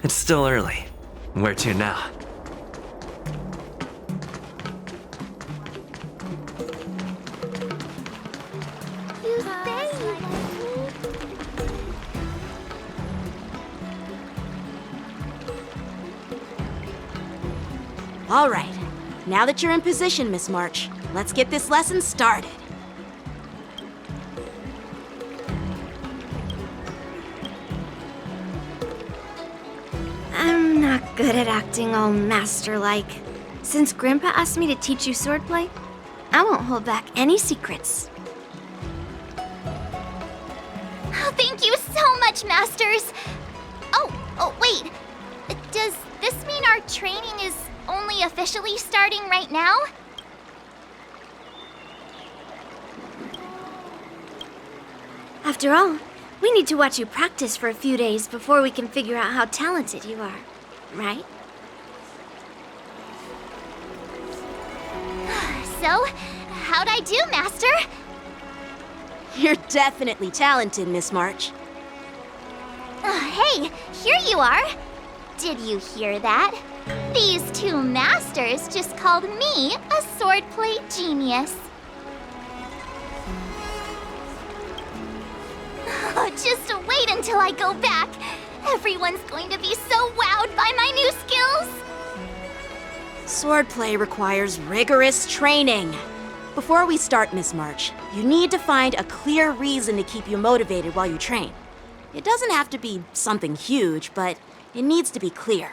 It's still early. Where to now? All right. Now that you're in position, Miss March, let's get this lesson started. I'm not good at acting all master-like. Since Grandpa asked me to teach you swordplay, I won't hold back any secrets. Oh, thank you so much, Masters! Oh, wait. Does this mean our training is only officially starting right now? After all, we need to watch you practice for a few days before we can figure out how talented you are, right? So, how'd I do, Master? You're definitely talented, Miss March. Hey, here you are. Did you hear that? These two masters just called me a swordplay genius. Oh, just wait until I go back. Everyone's going to be so wowed by my new skills. Swordplay requires rigorous training. Before we start, Miss March, you need to find a clear reason to keep you motivated while you train. It doesn't have to be something huge, but it needs to be clear.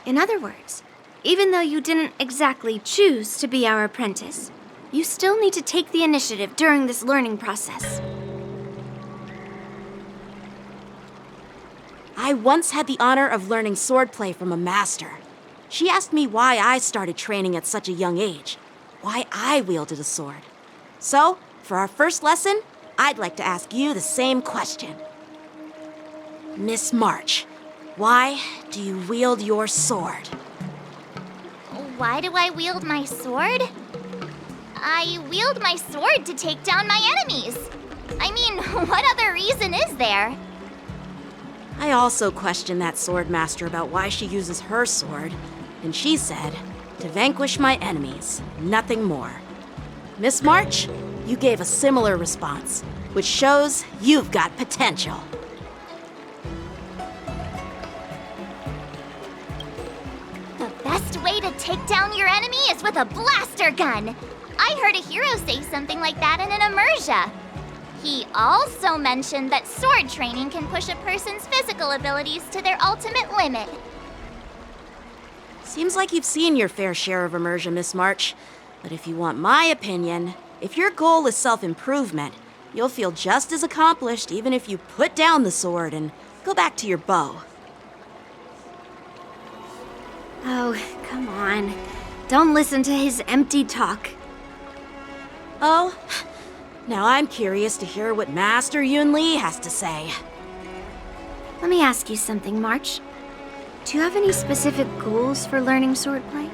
In other words, even though you didn't exactly choose to be our apprentice, you still need to take the initiative during this learning process. I once had the honor of learning swordplay from a master. She asked me why I started training at such a young age, why I wielded a sword. So, for our first lesson, I'd like to ask you the same question. Miss March, why do you wield your sword? Why do I wield my sword? I wield my sword to take down my enemies. I mean, what other reason is there? I also questioned that sword master about why she uses her sword, and she said, to vanquish my enemies, nothing more. Miss March, you gave a similar response, which shows you've got potential. The best way to take down your enemy is with a blaster gun. I heard a hero say something like that in an immersia. He also mentioned that sword training can push a person's physical abilities to their ultimate limit. Seems like you've seen your fair share of immersion, Miss March. But if you want my opinion, if your goal is self-improvement, you'll feel just as accomplished even if you put down the sword and go back to your bow. Oh, come on. Don't listen to his empty talk. Oh, now I'm curious to hear what Master Yun Li has to say. Let me ask you something, March. Do you have any specific goals for learning swordplay?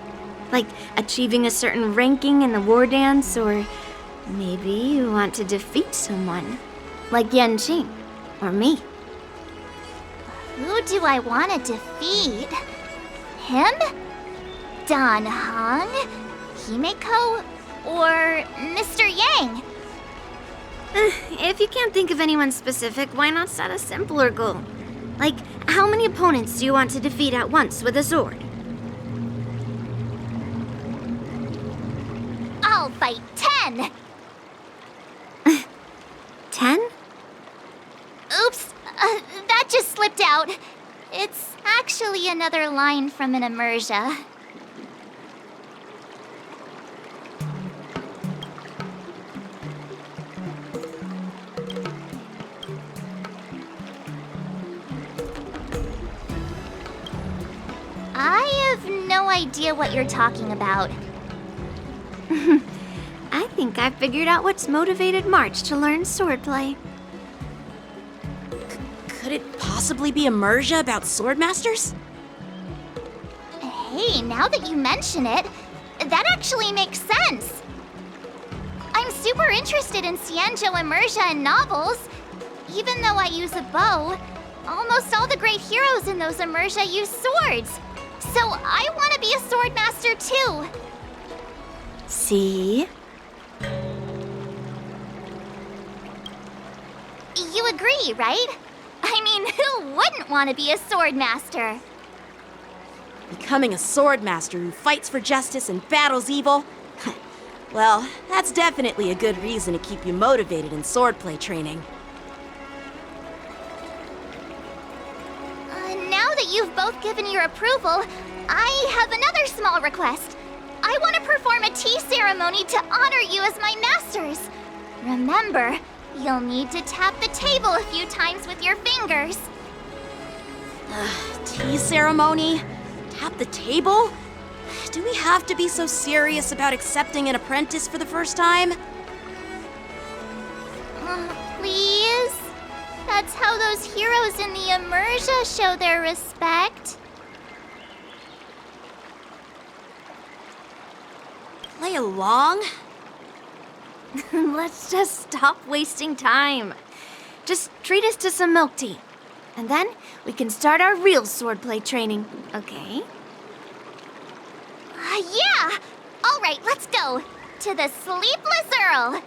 Like achieving a certain ranking in the war dance, or maybe you want to defeat someone, like Yanqing, or me? Who do I want to defeat? Him? Dan Heng? Himeko? Or Mr. Yang? If you can't think of anyone specific, why not set a simpler goal? Like, how many opponents do you want to defeat at once with a sword? I'll fight 10! 10? Oops, that just slipped out. It's actually another line from an immersia. I have no idea what you're talking about. I think I figured out what's motivated March to learn swordplay. Could it possibly be immersia about sword masters? Hey, now that you mention it, that actually makes sense. I'm super interested in Xianzhou immersia and novels. Even though I use a bow, Almost all the great heroes in those immersia use swords. So I want to be a sword master too. See? You agree, right? I mean, who wouldn't want to be a sword master? Becoming a sword master who fights for justice and battles evil? Well, that's definitely a good reason to keep you motivated in swordplay training. Now that you've both given your approval, I have another small request. I want to perform a tea ceremony to honor you as my masters. Remember, you'll need to tap the table a few times with your fingers. Tea ceremony? Tap the table? Do we have to be so serious about accepting an apprentice for the first time? Please? That's how those heroes in the immersia show their respect. Play along? Let's just stop wasting time. Just treat us to some milk tea. And then we can start our real swordplay training, okay? Yeah! All right, let's go. To the Sleepless Earl.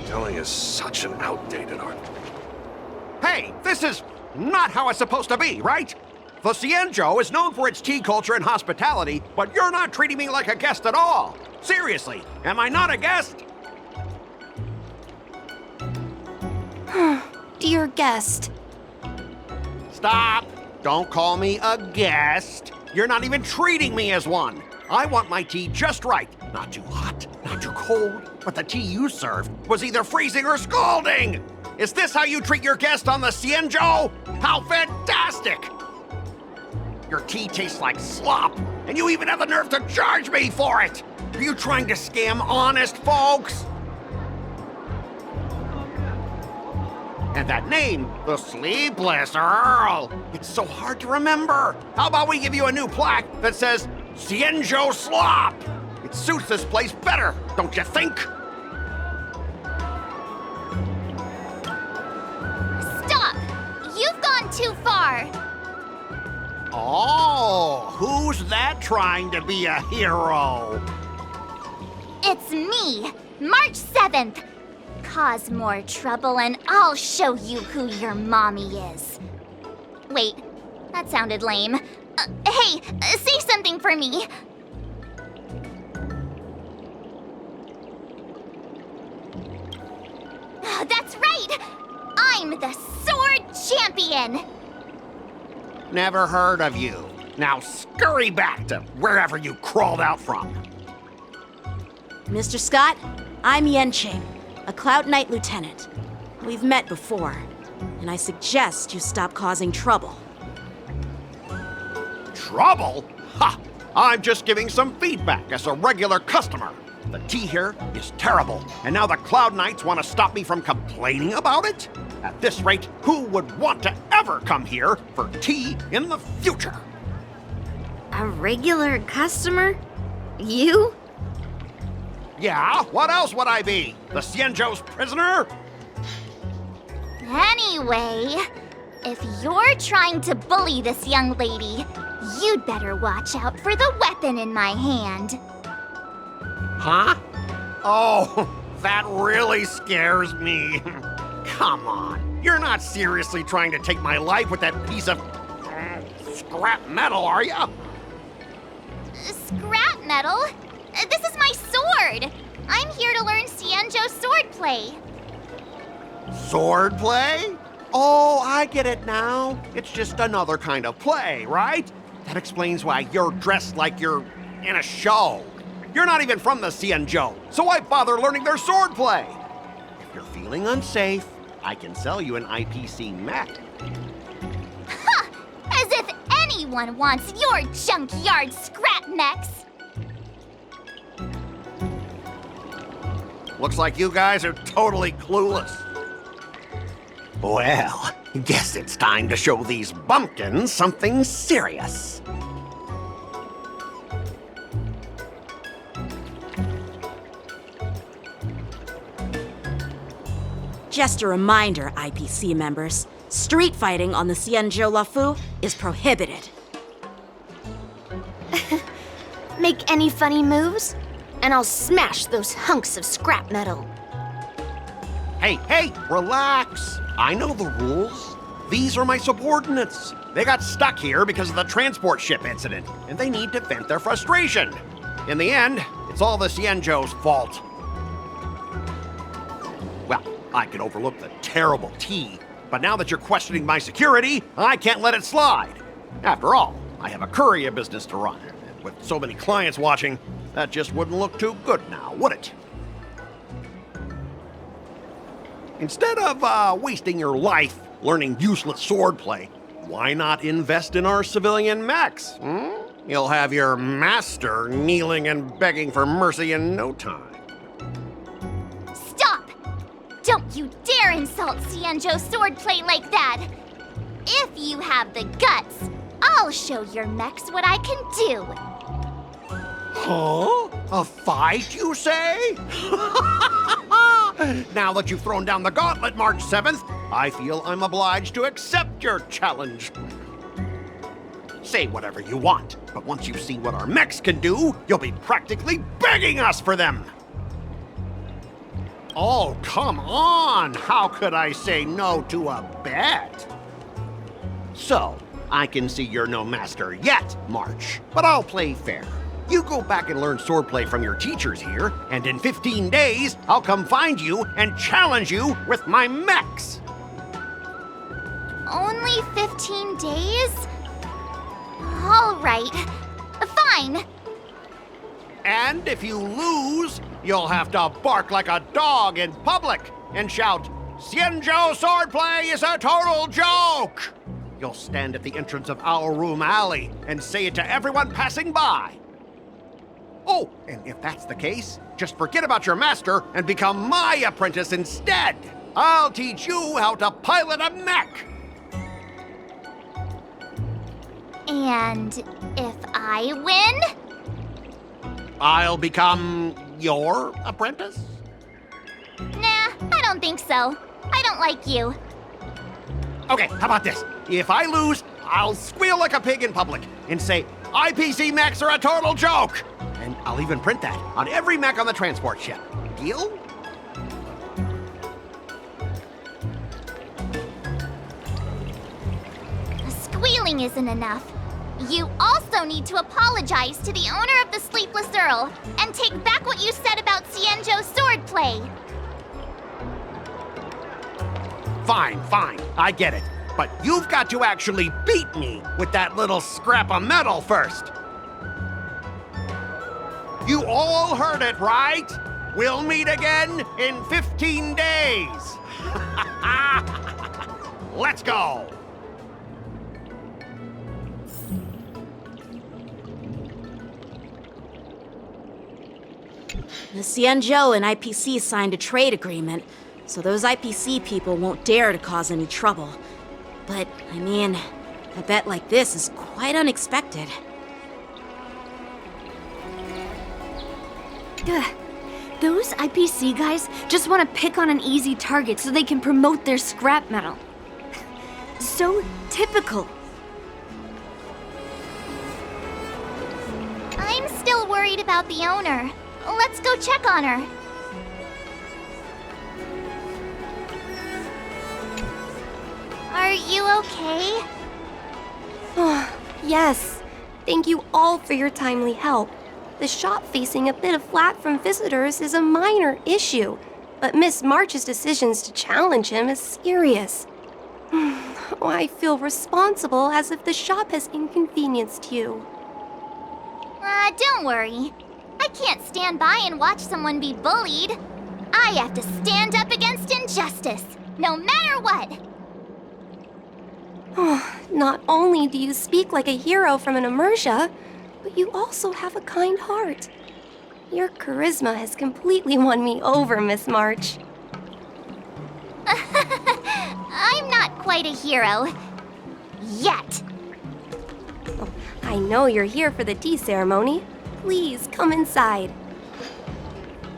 Telling is such an outdated art. Hey, this is not how it's supposed to be, right? The Xianzhou is known for its tea culture and hospitality, but you're not treating me like a guest at all. Seriously, am I not a guest? Dear guest. Stop! Don't call me a guest. You're not even treating me as one. I want my tea just right. Not too hot, not too cold, but the tea you served was either freezing or scalding. Is this how you treat your guest on the Xianzhou? How fantastic! Your tea tastes like slop, and you even have the nerve to charge me for it! Are you trying to scam honest folks? And that name, the Sleepless Earl, it's so hard to remember. How about we give you a new plaque that says, Xianzhou Slop? It suits this place better, don't you think? Stop! You've gone too far. Oh, who's that trying to be a hero? It's me, March 7th. Cause more trouble and I'll show you who your mommy is. Wait, that sounded lame. Hey, say something for me. That's right! I'm the Sword Champion! Never heard of you. Now scurry back to wherever you crawled out from. Mr. Scott, I'm Yenching, a Cloud Knight lieutenant. We've met before, and I suggest you stop causing trouble. Trouble? Ha! I'm just giving some feedback as a regular customer. The tea here is terrible, and now the Cloud Knights want to stop me from complaining about it? At this rate, who would want to ever come here for tea in the future? A regular customer? You? Yeah, what else would I be? The Xianzhou's prisoner? Anyway, if you're trying to bully this young lady, you'd better watch out for the weapon in my hand. Huh? Oh, that really scares me. Come on, you're not seriously trying to take my life with that piece of scrap metal, are you? Scrap metal? This is my sword! I'm here to learn Xianzhou swordplay. Swordplay? Oh, I get it now. It's just another kind of play, right? That explains why you're dressed like you're in a show. You're not even from the Xianzhou, so why bother learning their swordplay? If you're feeling unsafe, I can sell you an IPC mech. Ha! As if anyone wants your junkyard scrap mechs! Looks like you guys are totally clueless. Well, guess it's time to show these bumpkins something serious. Just a reminder, IPC members, street fighting on the Xianzhou Lafu is prohibited. Make any funny moves, and I'll smash those hunks of scrap metal. Hey, relax. I know the rules. These are my subordinates. They got stuck here because of the transport ship incident, and they need to vent their frustration. In the end, it's all the Xianzhou's fault. Well, I could overlook the terrible tea, but now that you're questioning my security, I can't let it slide. After all, I have a courier business to run, and with so many clients watching, that just wouldn't look too good now, would it? Instead of wasting your life learning useless swordplay, why not invest in our civilian mechs? You'll have your master kneeling and begging for mercy in no time. Stop! Don't you dare insult Xianzhou swordplay like that! If you have the guts, I'll show your mechs what I can do. Huh? A fight, you say? Now that you've thrown down the gauntlet, March 7th, I feel I'm obliged to accept your challenge. Say whatever you want, but once you've seen what our mechs can do, you'll be practically begging us for them. Oh, come on! How could I say no to a bet? So, I can see you're no master yet, March, but I'll play fair. You go back and learn swordplay from your teachers here, and in 15 days, I'll come find you and challenge you with my mechs. Only 15 days? All right. Fine. And if you lose, you'll have to bark like a dog in public and shout, "Xianzhou swordplay is a total joke!" You'll stand at the entrance of our room alley and say it to everyone passing by. Oh, and if that's the case, just forget about your master and become my apprentice instead. I'll teach you how to pilot a mech. And if I win? I'll become your apprentice? Nah, I don't think so. I don't like you. Okay, how about this? If I lose, I'll squeal like a pig in public and say, IPC mechs are a total joke! And I'll even print that on every mech on the transport ship. Deal? Squealing isn't enough. You also need to apologize to the owner of the Sleepless Earl and take back what you said about Xianzhou swordplay. Fine, I get it. But you've got to actually beat me with that little scrap of metal first. You all heard it, right? We'll meet again in 15 days. Let's go. The Xianzhou and IPC signed a trade agreement, so those IPC people won't dare to cause any trouble. But, I mean, a bet like this is quite unexpected. Ugh. Those IPC guys just want to pick on an easy target so they can promote their scrap metal. So typical. I'm still worried about the owner. Let's go check on her. Are you okay? Oh, yes. Thank you all for your timely help. The shop facing a bit of flack from visitors is a minor issue, but Miss March's decisions to challenge him is serious. Oh, I feel responsible as if the shop has inconvenienced you. Don't worry. I can't stand by and watch someone be bullied. I have to stand up against injustice, no matter what. Oh, not only do you speak like a hero from an immersia, but you also have a kind heart. Your charisma has completely won me over, Miss March. I'm not quite a hero. Yet. Oh, I know you're here for the tea ceremony. Please come inside.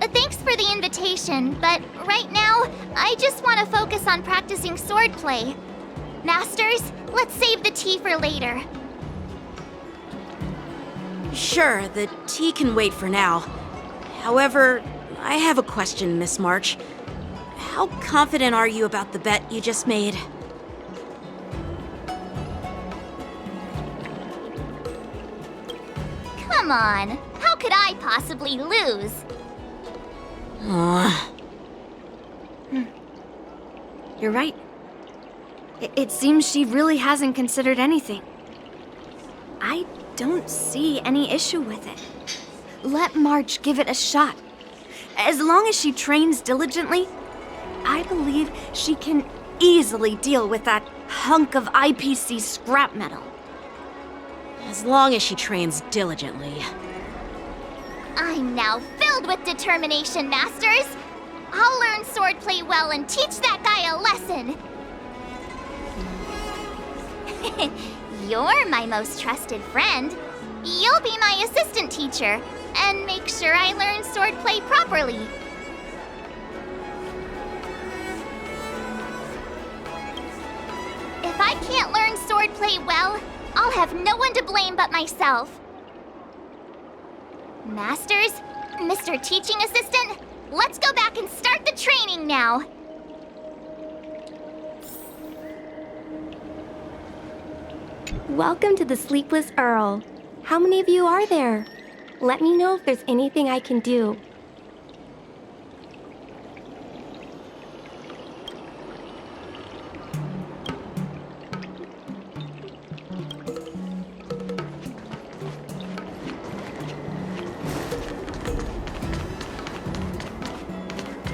Thanks for the invitation, but right now, I just want to focus on practicing swordplay. Masters, let's save the tea for later. Sure, the tea can wait for now. However, I have a question, Miss March. How confident are you about the bet you just made? Come on, how could I possibly lose? You're right. It seems she really hasn't considered anything. I don't see any issue with it. Let March give it a shot. As long as she trains diligently, I believe she can easily deal with that hunk of IPC scrap metal. As long as she trains diligently. I'm now filled with determination, Masters. I'll learn swordplay well and teach that guy a lesson. You're my most trusted friend. You'll be my assistant teacher and make sure I learn swordplay properly. I can't learn swordplay well, I'll have no one to blame but myself. Masters, Mr. Teaching Assistant, let's go back and start the training now. Welcome to the Sleepless Earl. How many of you are there? Let me know if there's anything I can do.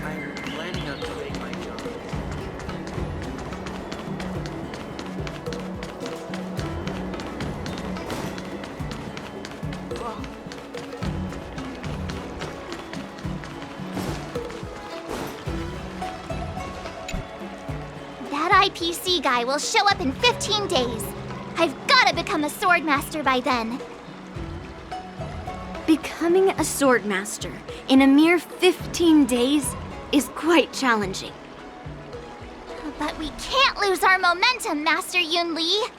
I'm planning on quitting my job. That IPC guy will show up in 15 days. I've gotta become a swordmaster by then. Becoming a swordmaster in a mere 15 days is quite challenging. But we can't lose our momentum, Master Yunli.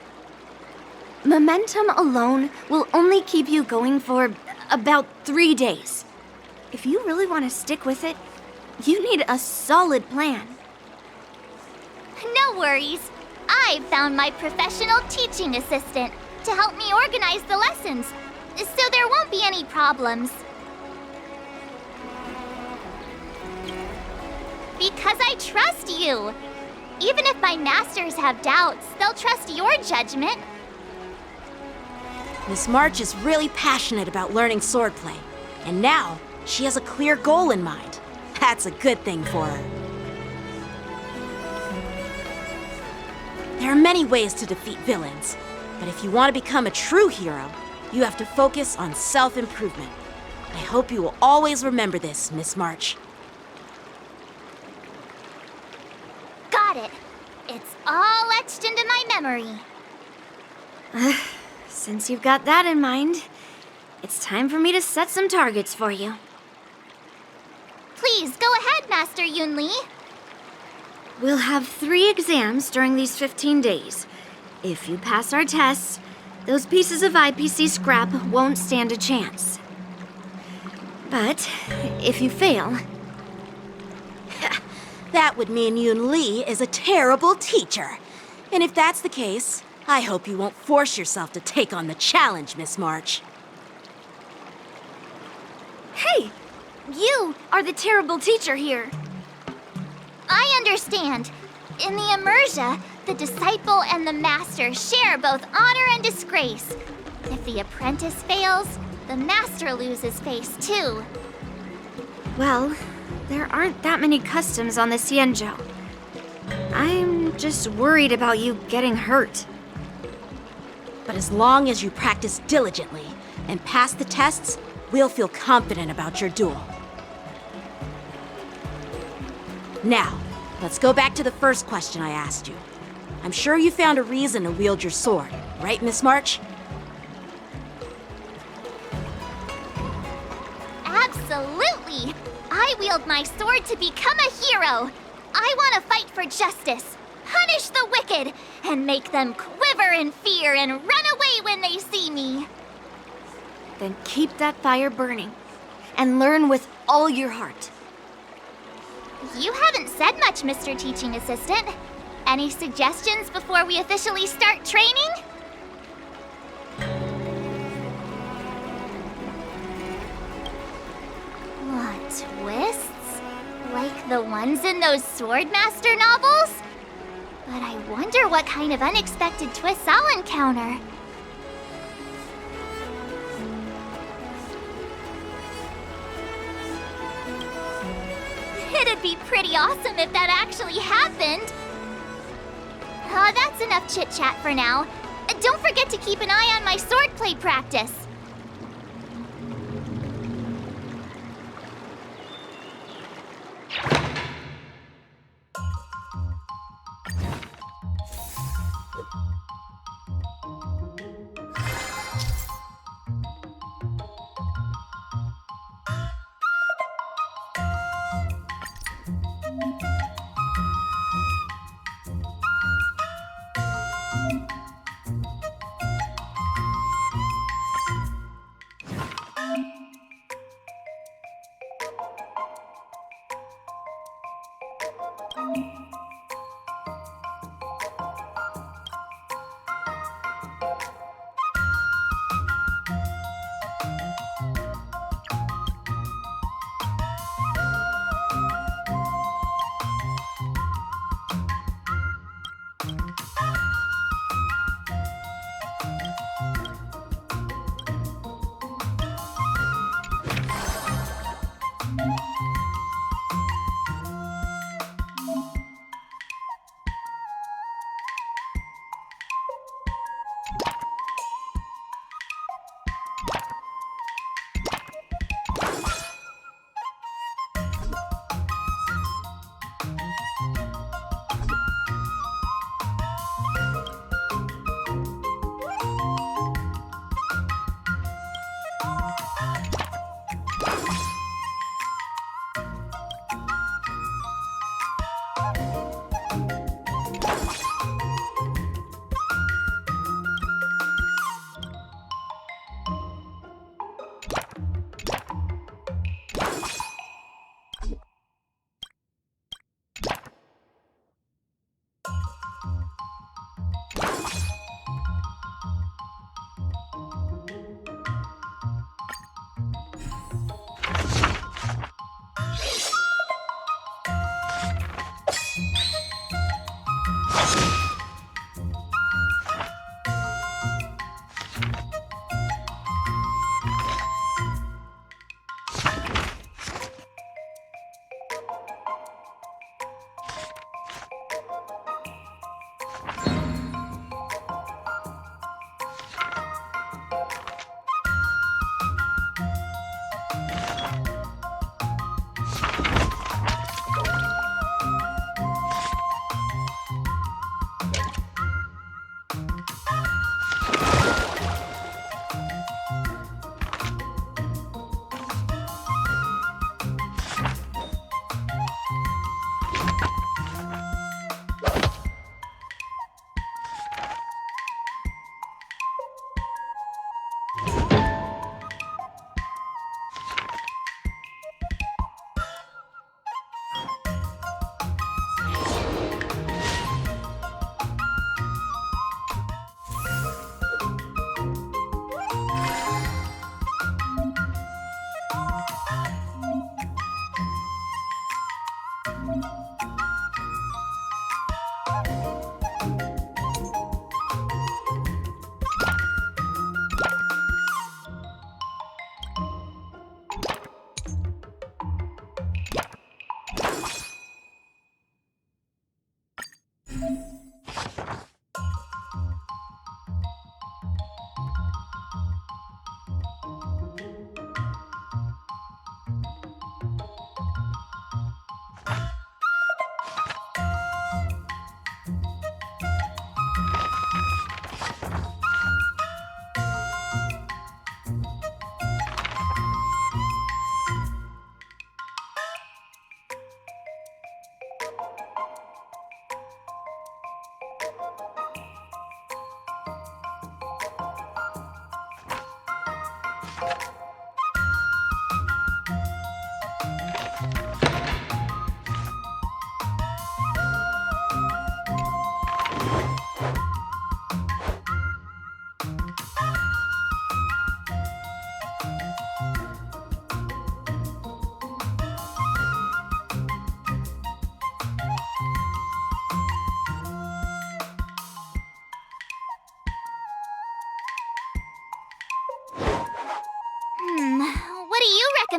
Momentum alone will only keep you going for about 3 days. If you really want to stick with it, you need a solid plan. No worries. I've found my professional teaching assistant to help me organize the lessons, so there won't be any problems. Because I trust you. Even if my masters have doubts, they'll trust your judgment. Miss March is really passionate about learning swordplay, and now she has a clear goal in mind. That's a good thing for her. There are many ways to defeat villains, but if you want to become a true hero, you have to focus on self-improvement. I hope you will always remember this, Miss March. Got it. It's all etched into my memory. Since you've got that in mind, it's time for me to set some targets for you. Please, go ahead, Master Yunli. We'll have 3 exams during these 15 days. If you pass our tests, those pieces of IPC scrap won't stand a chance. But if you fail, That would mean Yun Li is a terrible teacher. And if that's the case, I hope you won't force yourself to take on the challenge, Miss March. hey, you are the terrible teacher here. I understand. In the Immersia, the disciple and the master share both honor and disgrace. If the apprentice fails, the master loses face too. Well, there aren't that many customs on the Xianzhou. I'm just worried about you getting hurt. But as long as you practice diligently and pass the tests, we'll feel confident about your duel. Now, let's go back to the first question I asked you. I'm sure you found a reason to wield your sword, right, Miss March? Absolutely! I wield my sword to become a hero. I want to fight for justice, punish the wicked, and make them quiver in fear and run away when they see me. Then keep that fire burning and learn with all your heart. You haven't said much, Mr. Teaching Assistant. Any suggestions before we officially start training? What twists? Like the ones in those Swordmaster novels? But I wonder what kind of unexpected twists I'll encounter. It'd be pretty awesome if that actually happened. That's enough chit-chat for now. Don't forget to keep an eye on my swordplay practice.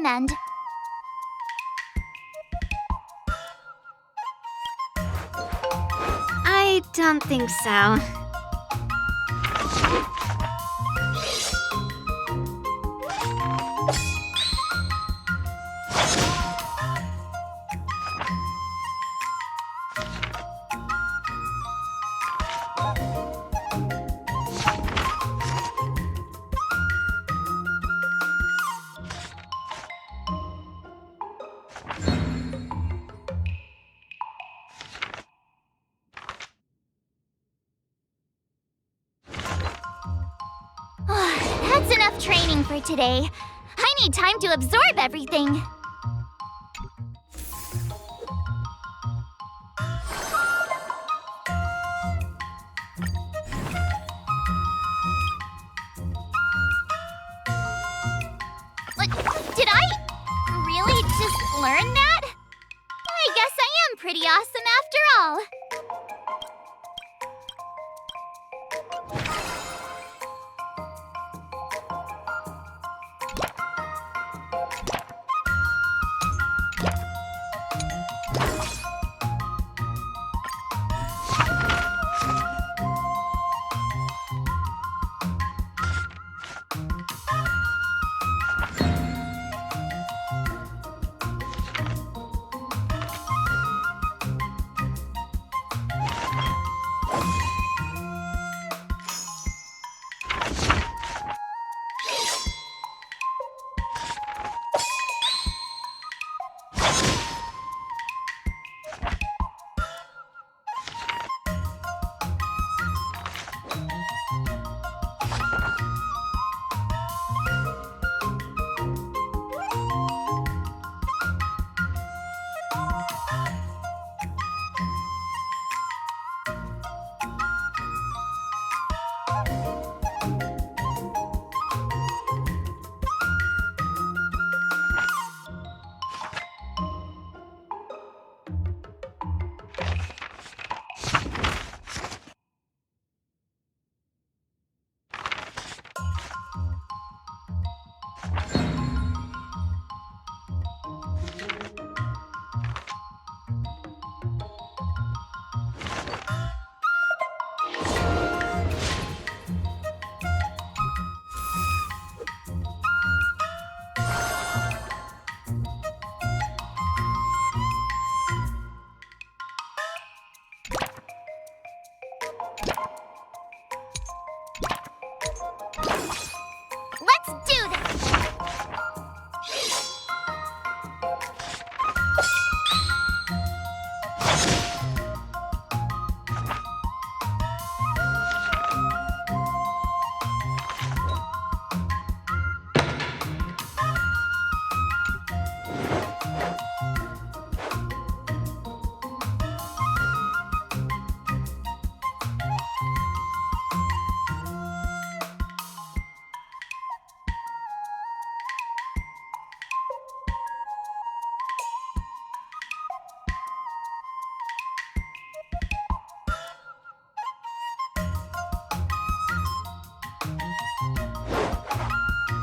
end. I don't think so. That's enough training for today. I need time to absorb everything. Like, did I really just learn that? I guess I am pretty awesome after all. Let's do this!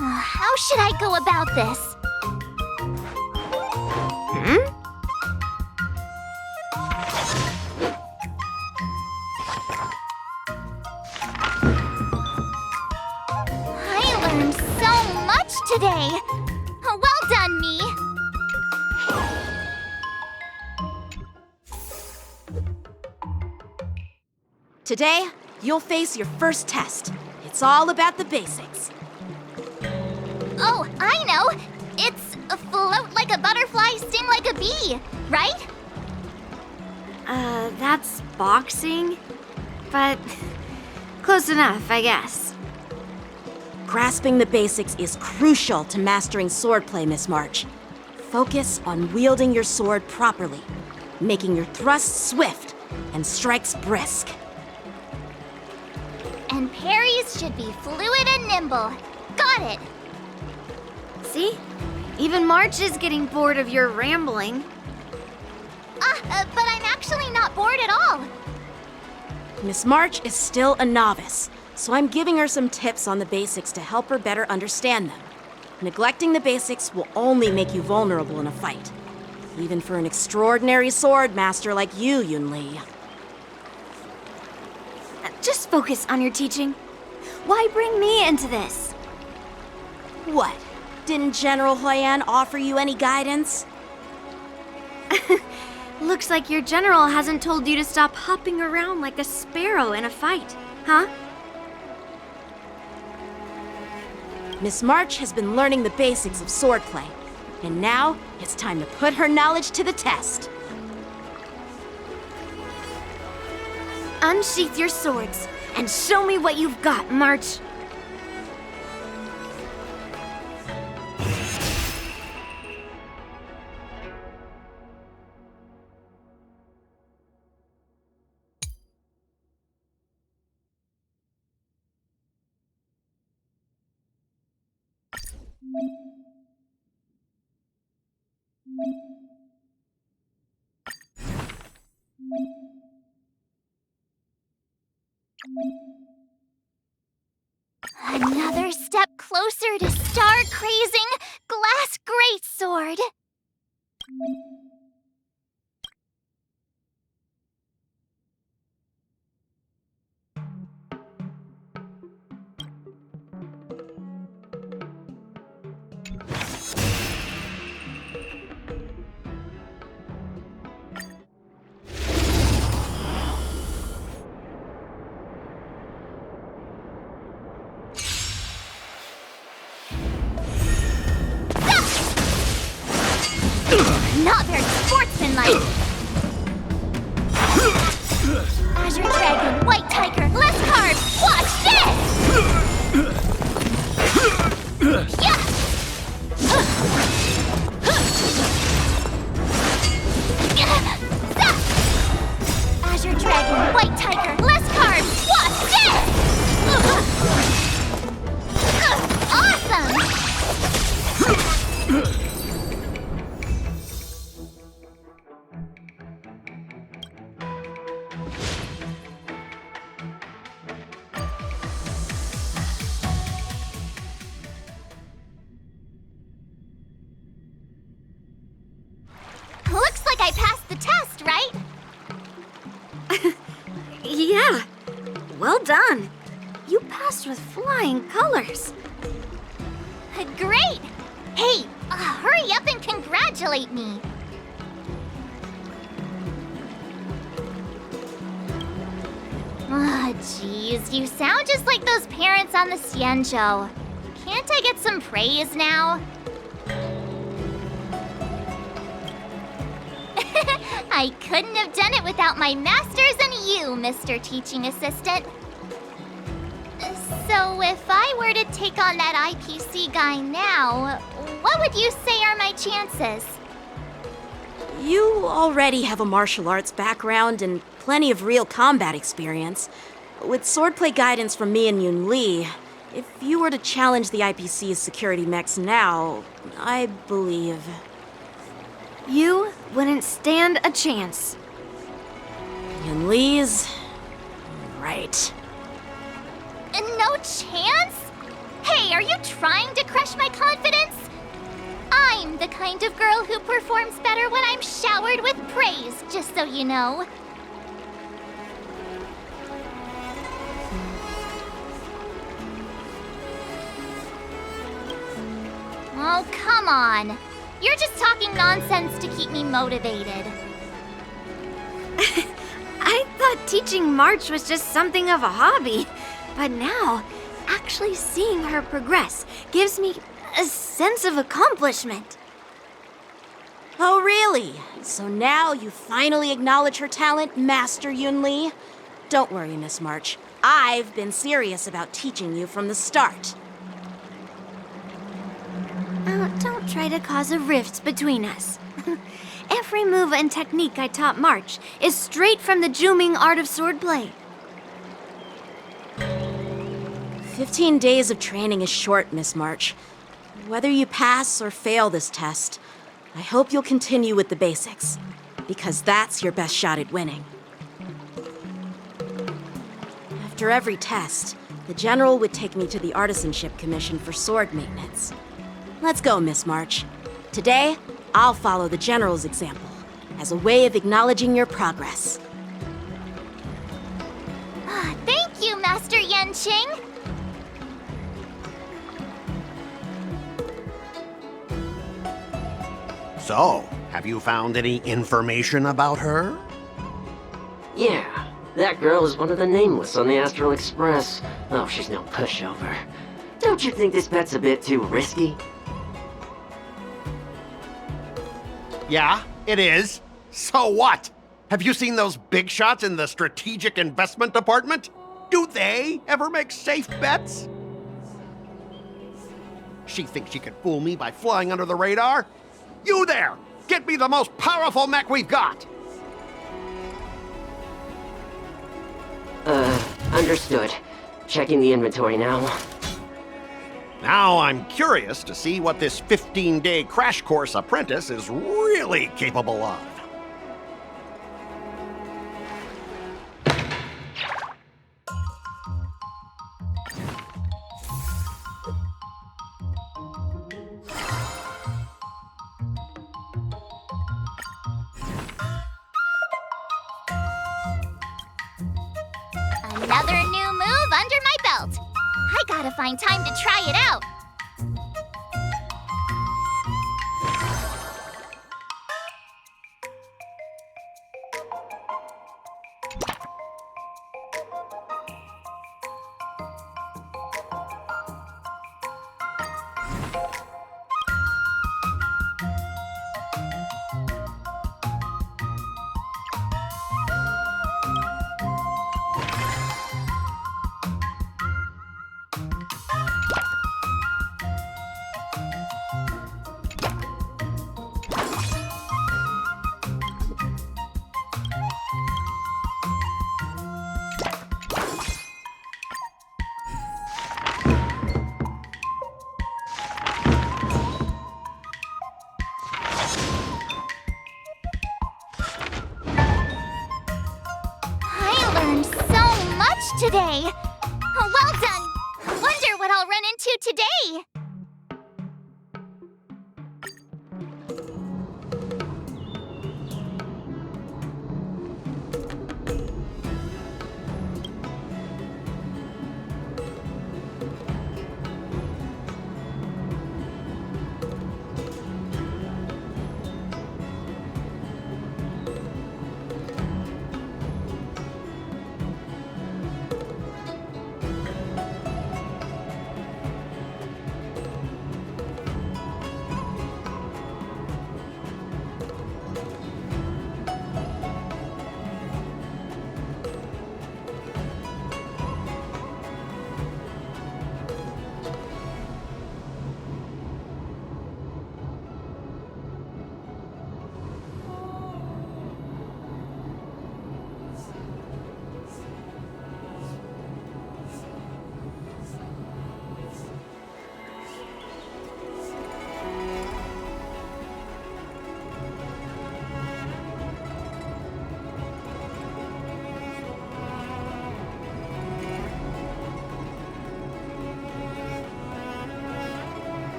How should I go about this? I learned so much today. Well done, me. Today, you'll face your first test. It's all about the basics. Oh, I know. It's float like a butterfly, sting like a bee, right? That's boxing? But close enough, I guess. Grasping the basics is crucial to mastering swordplay, Miss March. Focus on wielding your sword properly, making your thrusts swift and strikes brisk. And parries should be fluid and nimble. Got it. See? Even March is getting bored of your rambling. But I'm actually not bored at all. Miss March is still a novice, so I'm giving her some tips on the basics to help her better understand them. Neglecting the basics will only make you vulnerable in a fight. Even for an extraordinary sword master like you, Yunli. Just focus on your teaching. Why bring me into this? What? Didn't General Huyan offer you any guidance? Looks like your general hasn't told you to stop hopping around like a sparrow in a fight, huh? Miss March has been learning the basics of swordplay, and now it's time to put her knowledge to the test. Unsheath your swords and show me what you've got, March. Another step closer to star-crazing glass greatsword. Not very sportsmanlike. Azure Dragon, White Tiger, less carbs. Watch this! Yeah! Azure Dragon, White Tiger, less carbs. Watch this! Awesome! Looks like I passed the test, right? Yeah, well done. You passed with flying colors. Great! Hey, hurry up and congratulate me. Oh, jeez, you sound just like those parents on the Xianzhou. Can't I get some praise now? I couldn't have done it without my masters and you, Mr. Teaching Assistant. So if I were to take on that IPC guy now, what would you say are my chances? You already have a martial arts background and plenty of real combat experience. With swordplay guidance from me and Yunli, if you were to challenge the IPC's security mechs now, I believe... You wouldn't stand a chance. Yunli's... right. No chance? Hey, are you trying to crush my confidence? I'm the kind of girl who performs better when I'm showered with praise, just so you know. Oh, come on. You're just talking nonsense to keep me motivated. I thought teaching March was just something of a hobby, but now, actually seeing her progress gives me a sense of accomplishment. Oh, really? So now you finally acknowledge her talent, Master Yunli? Don't worry, Miss March. I've been serious about teaching you from the start. Don't try to cause a rift between us. Every move and technique I taught March is straight from the Juming art of swordplay. 15 days of training is short, Miss March. Whether you pass or fail this test, I hope you'll continue with the basics, because that's your best shot at winning. After every test, the General would take me to the Artisanship Commission for sword maintenance. Let's go, Miss March. Today, I'll follow the General's example as a way of acknowledging your progress. Thank you, Master Yenching. So, have you found any information about her? Yeah, that girl is one of the nameless on the Astral Express. Oh, she's no pushover. Don't you think this bet's a bit too risky? Yeah, it is. So what? Have you seen those big shots in the strategic investment department? Do they ever make safe bets? She thinks she can fool me by flying under the radar? You there! Get me the most powerful mech we've got! Understood. Checking the inventory now. Now I'm curious to see what this 15-day crash course apprentice is really capable of. Another new move under my belt. I gotta find time to try it out. Today. Well done. Wonder what I'll run into today.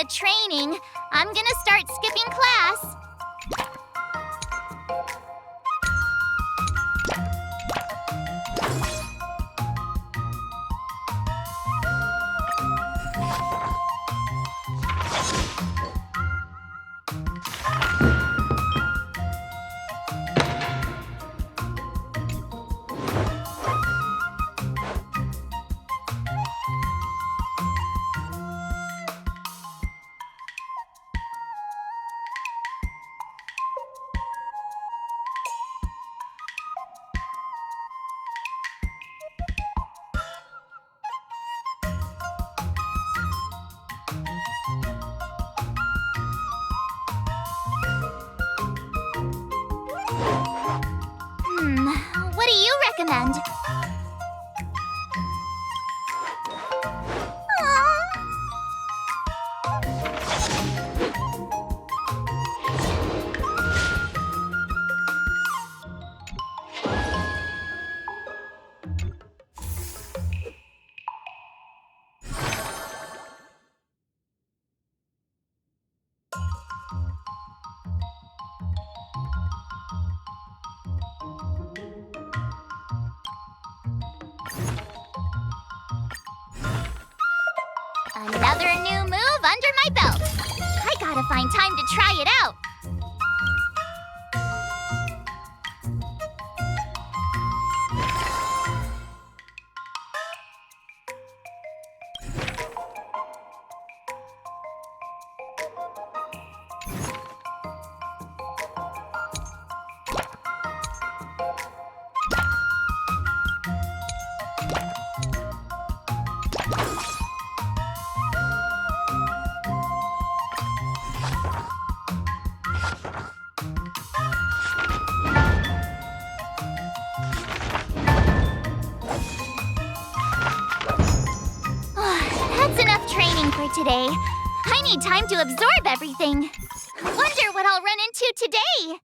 training. I'm gonna start skipping class. What do you recommend? Another new move under my belt. I gotta find time to try it out. That's enough training for today. I need time to absorb everything. Wonder what I'll run into today.